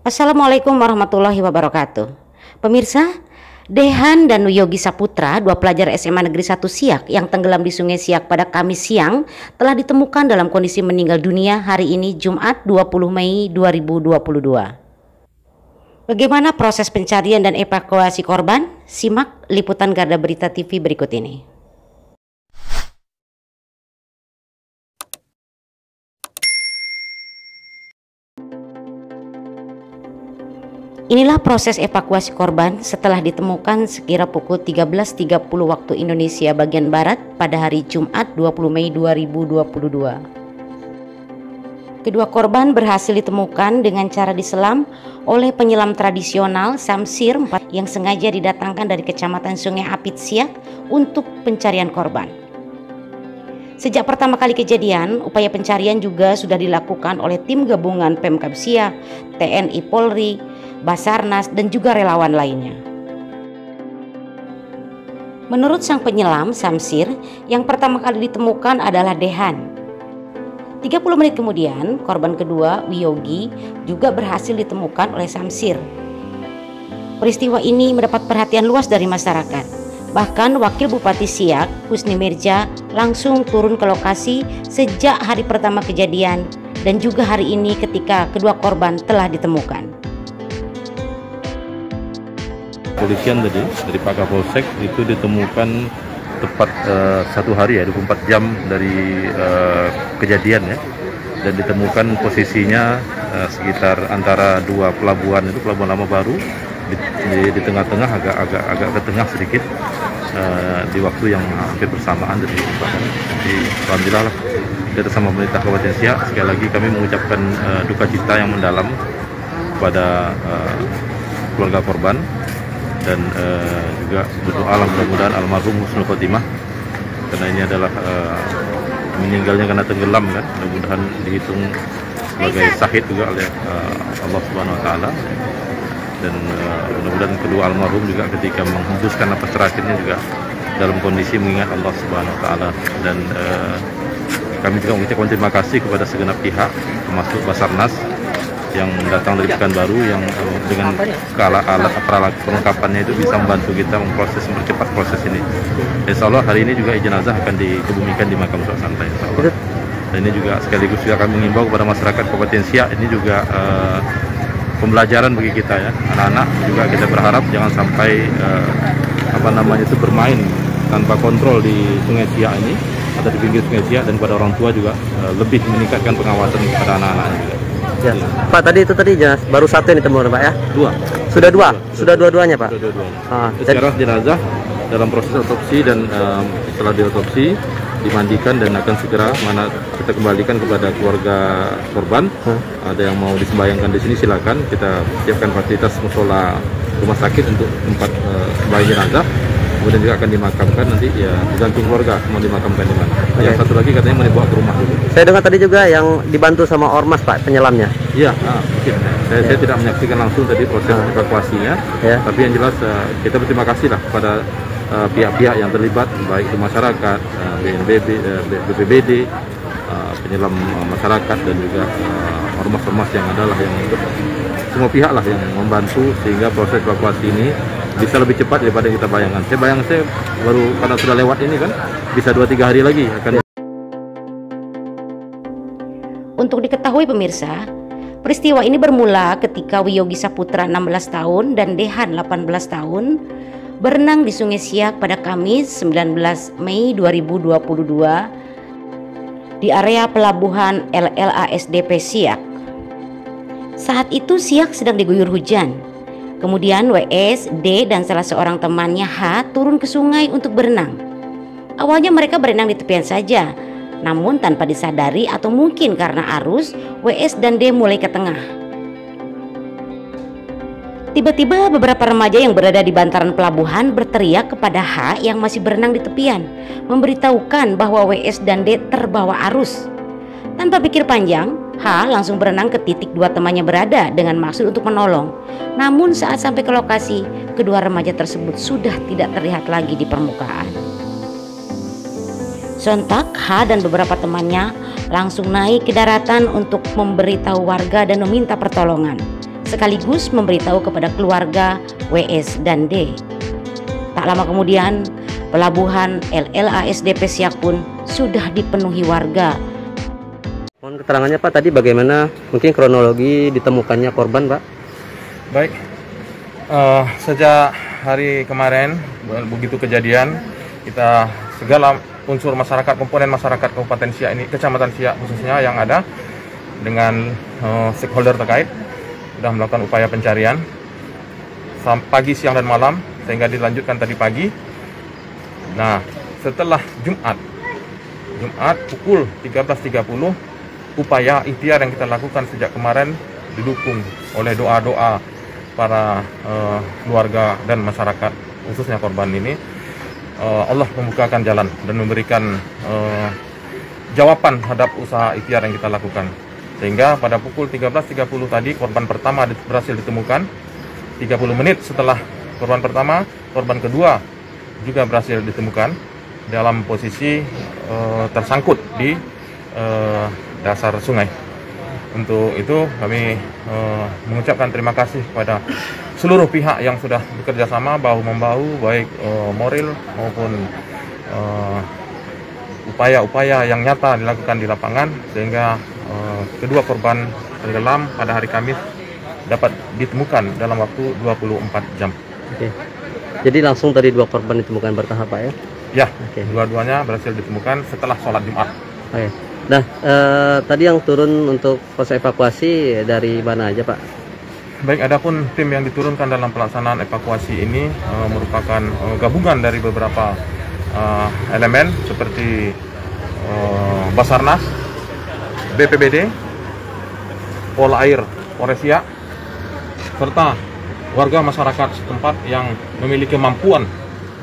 Assalamualaikum warahmatullahi wabarakatuh. Pemirsa, Dehan dan Wiyogi Saputra, dua pelajar SMA Negeri 1 Siak yang tenggelam di Sungai Siak pada Kamis siang, telah ditemukan dalam kondisi meninggal dunia hari ini Jumat 20 Mei 2022. Bagaimana proses pencarian dan evakuasi korban? Simak liputan Garda Berita TV berikut ini. Inilah proses evakuasi korban setelah ditemukan sekira pukul 13.30 waktu Indonesia bagian Barat pada hari Jumat 20 Mei 2022. Kedua korban berhasil ditemukan dengan cara diselam oleh penyelam tradisional Samsir yang sengaja didatangkan dari Kecamatan Sungai Apit Siak untuk pencarian korban. Sejak pertama kali kejadian, upaya pencarian juga sudah dilakukan oleh tim gabungan Pemkab Siak, TNI Polri, Basarnas, dan juga relawan lainnya. Menurut sang penyelam Samsir, yang pertama kali ditemukan adalah Dehan. 30 menit kemudian, korban kedua, Wiyogi, juga berhasil ditemukan oleh Samsir. Peristiwa ini mendapat perhatian luas dari masyarakat. Bahkan Wakil Bupati Siak, Husni Mirja, langsung turun ke lokasi sejak hari pertama kejadian dan juga hari ini ketika kedua korban telah ditemukan. Polisian tadi dari Pak Kapolsek itu ditemukan tepat 1 hari ya, 24 jam dari kejadian ya, dan ditemukan posisinya sekitar antara dua pelabuhan, itu pelabuhan lama baru di tengah-tengah, agak ke tengah sedikit, di waktu yang hampir bersamaan dari jadi alhamdulillah lah kita sama pemerintah Kabupaten Siak, sekali lagi kami mengucapkan duka cita yang mendalam kepada keluarga korban. Dan juga berdoa mudah-mudahan almarhum husnul khotimah, karena ini adalah meninggalnya karena tenggelam kan, mudah-mudahan dihitung sebagai syahid juga oleh Allah Subhanahu Wa Taala, dan mudah-mudahan kedua almarhum juga ketika menghembuskan napas terakhirnya juga dalam kondisi mengingat Allah Subhanahu Wa Taala. Dan kami juga mengucapkan terima kasih kepada segenap pihak termasuk Basarnas yang datang dari Pekanbaru yang dengan alat perlengkapannya itu bisa membantu kita mempercepat proses ini. Insya Allah hari ini juga jenazah akan dikebumikan di makam sholat santai. Dan ini juga sekaligus juga kami mengimbau kepada masyarakat Kabupaten Siak, ini juga pembelajaran bagi kita ya, anak-anak juga kita berharap jangan sampai bermain tanpa kontrol di Sungai Siak ini atau di pinggir Sungai Siak, dan pada orang tua juga lebih meningkatkan pengawasan kepada anak-anaknya juga. Ya. Pak, tadi baru satu yang ditemukan Pak ya? Dua. Sudah dua? Sudah dua-duanya Pak? Sudah dua-duanya. Sekarang jenazah dalam proses otopsi, dan setelah diotopsi dimandikan dan akan segera kita kembalikan kepada keluarga korban. Ada yang mau disembayangkan di sini silakan, kita siapkan fasilitas musola rumah sakit untuk tempat sembahyang jenazah. Kemudian juga akan dimakamkan nanti ya, tergantung keluarga mau dimakamkan di mana. Yang satu lagi katanya mau dibawa ke rumah. Saya dengar tadi juga yang dibantu sama ormas Pak penyelamnya. Iya, mungkin. Saya tidak menyaksikan langsung tadi proses evakuasinya. Tapi yang jelas kita berterima kasih lah kepada pihak-pihak yang terlibat, baik itu masyarakat, BNPB, BPBD, penyelam masyarakat, dan juga ormas-ormas yang adalah yang semua pihak lah yang membantu sehingga proses evakuasi ini bisa lebih cepat daripada yang kita bayangkan. Saya baru karena sudah lewat ini kan, bisa 2-3 hari lagi akan. Untuk diketahui pemirsa, peristiwa ini bermula ketika Wiyogi Saputra 16 tahun dan Dehan 18 tahun berenang di Sungai Siak pada Kamis 19 Mei 2022 di area pelabuhan LLASDP Siak. Saat itu Siak sedang diguyur hujan. Kemudian WS, D, dan salah seorang temannya H turun ke sungai untuk berenang. Awalnya mereka berenang di tepian saja, namun tanpa disadari atau mungkin karena arus, WS dan D mulai ke tengah. Tiba-tiba beberapa remaja yang berada di bantaran pelabuhan berteriak kepada H yang masih berenang di tepian, memberitahukan bahwa WS dan D terbawa arus. Tanpa pikir panjang, H langsung berenang ke titik dua temannya berada dengan maksud untuk menolong. Namun saat sampai ke lokasi, kedua remaja tersebut sudah tidak terlihat lagi di permukaan. Sontak H dan beberapa temannya langsung naik ke daratan untuk memberitahu warga dan meminta pertolongan. sekaligus memberitahu kepada keluarga WS dan D. Tak lama kemudian, pelabuhan LLASDP Siak pun sudah dipenuhi warga. Mohon keterangannya Pak, tadi bagaimana mungkin kronologi ditemukannya korban Pak? Baik, sejak hari kemarin begitu kejadian, kita segala unsur masyarakat, komponen masyarakat Kabupaten Siak ini, Kecamatan Siak khususnya yang ada dengan stakeholder terkait sudah melakukan upaya pencarian pagi, siang, dan malam sehingga dilanjutkan tadi pagi. Nah, setelah Jumat pukul 13.30, upaya ikhtiar yang kita lakukan sejak kemarin didukung oleh doa-doa para keluarga dan masyarakat khususnya korban ini. Allah membukakan jalan dan memberikan jawaban terhadap usaha ikhtiar yang kita lakukan. Sehingga pada pukul 13.30 tadi korban pertama berhasil ditemukan. 30 menit setelah korban pertama, korban kedua juga berhasil ditemukan dalam posisi tersangkut di dasar sungai. Untuk itu kami mengucapkan terima kasih kepada seluruh pihak yang sudah bekerja sama bahu-membahu, baik moral maupun upaya-upaya yang nyata dilakukan di lapangan sehingga kedua korban tenggelam pada hari Kamis dapat ditemukan dalam waktu 24 jam. Oke. Jadi langsung dari dua korban ditemukan bertahap Pak ya? Ya, dua-duanya berhasil ditemukan setelah sholat Jumat. Oke. Nah, tadi yang turun untuk proses evakuasi dari mana aja Pak? Baik, adapun tim yang diturunkan dalam pelaksanaan evakuasi ini merupakan gabungan dari beberapa elemen seperti Basarnas, BPBD, Polair Polres Siak, serta warga masyarakat setempat yang memiliki kemampuan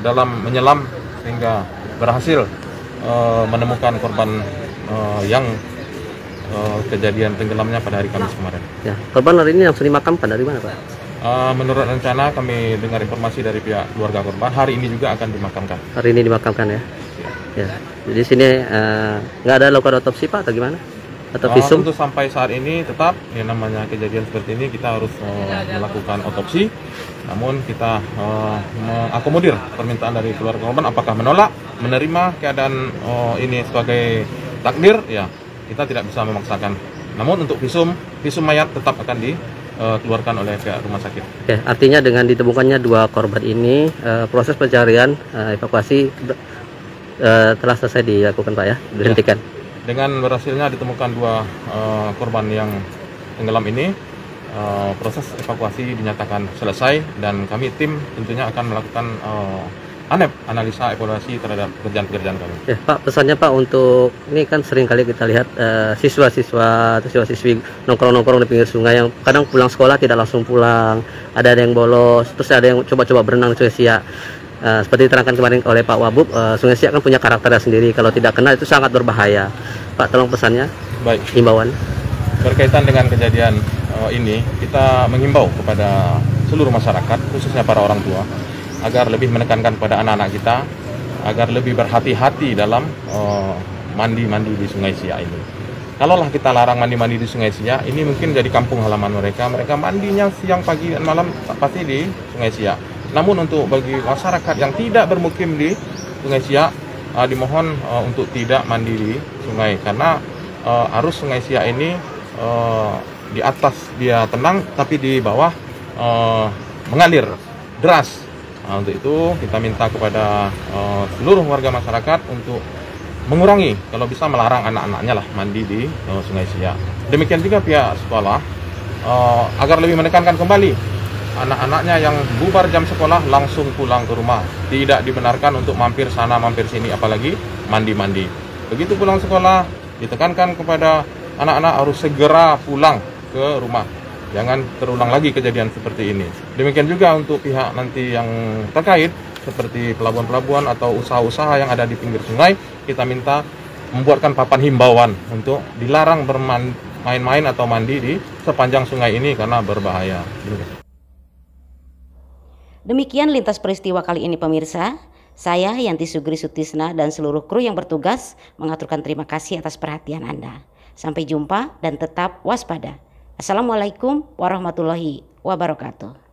dalam menyelam sehingga berhasil menemukan korban yang kejadian tenggelamnya pada hari Kamis kemarin. Ya, korban hari ini langsung dimakamkan dari mana Pak? Menurut rencana kami dengar informasi dari pihak keluarga korban, hari ini juga akan dimakamkan. Hari ini dimakamkan ya? Ya. Jadi sini nggak ada lakukan otopsi Pak atau gimana? Atau visum? Untuk sampai saat ini tetap yang namanya kejadian seperti ini kita harus melakukan otopsi. Namun kita mengakomodir permintaan dari keluarga korban, apakah menolak, menerima keadaan ini sebagai takdir, ya kita tidak bisa memaksakan. Namun untuk visum mayat tetap akan dikeluarkan oleh pihak rumah sakit. Oke, artinya dengan ditemukannya dua korban ini, proses pencarian evakuasi telah selesai dilakukan Pak ya, dihentikan. Ya. Dengan berhasilnya ditemukan dua korban yang tenggelam ini, proses evakuasi dinyatakan selesai dan kami tim tentunya akan melakukan analisa evaluasi terhadap pekerjaan-pekerjaan kami. Ya, Pak, pesannya Pak untuk ini kan sering kali kita lihat siswa-siswa atau siswa-siswi nongkrong-nongkrong di pinggir sungai yang kadang pulang sekolah tidak langsung pulang, ada yang bolos, terus ada yang coba-coba berenang di Sungai Siak. Seperti diterangkan kemarin oleh Pak Wabub, Sungai Siak kan punya karakternya sendiri, kalau tidak kenal itu sangat berbahaya. Pak, tolong pesannya. Baik. Himbauan. Berkaitan dengan kejadian ini, kita menghimbau kepada seluruh masyarakat, khususnya para orang tua, agar lebih menekankan kepada anak-anak kita, agar lebih berhati-hati dalam mandi-mandi di Sungai Siak ini. Kalaulah kita larang mandi-mandi di Sungai Siak, ini mungkin jadi kampung halaman mereka. Mereka mandinya siang, pagi, dan malam pasti di Sungai Siak. Namun untuk bagi masyarakat yang tidak bermukim di Sungai Siak, dimohon untuk tidak mandi di sungai karena arus Sungai Siak ini di atas dia tenang, tapi di bawah mengalir deras. Nah, untuk itu kita minta kepada seluruh warga masyarakat untuk mengurangi, kalau bisa melarang anak-anaknya lah mandi di Sungai Siak. Demikian juga pihak sekolah agar lebih menekankan kembali anak-anaknya yang bubar jam sekolah langsung pulang ke rumah. Tidak dibenarkan untuk mampir sana mampir sini, apalagi mandi-mandi. Begitu pulang sekolah ditekankan kepada anak-anak harus segera pulang ke rumah. Jangan terulang lagi kejadian seperti ini. Demikian juga untuk pihak nanti yang terkait seperti pelabuhan-pelabuhan atau usaha-usaha yang ada di pinggir sungai, kita minta membuatkan papan himbauan untuk dilarang bermain-main atau mandi di sepanjang sungai ini karena berbahaya. Demikian lintas peristiwa kali ini pemirsa. Saya Yanti Sugri Sutisna dan seluruh kru yang bertugas mengaturkan terima kasih atas perhatian Anda. Sampai jumpa dan tetap waspada. Assalamualaikum warahmatullahi wabarakatuh.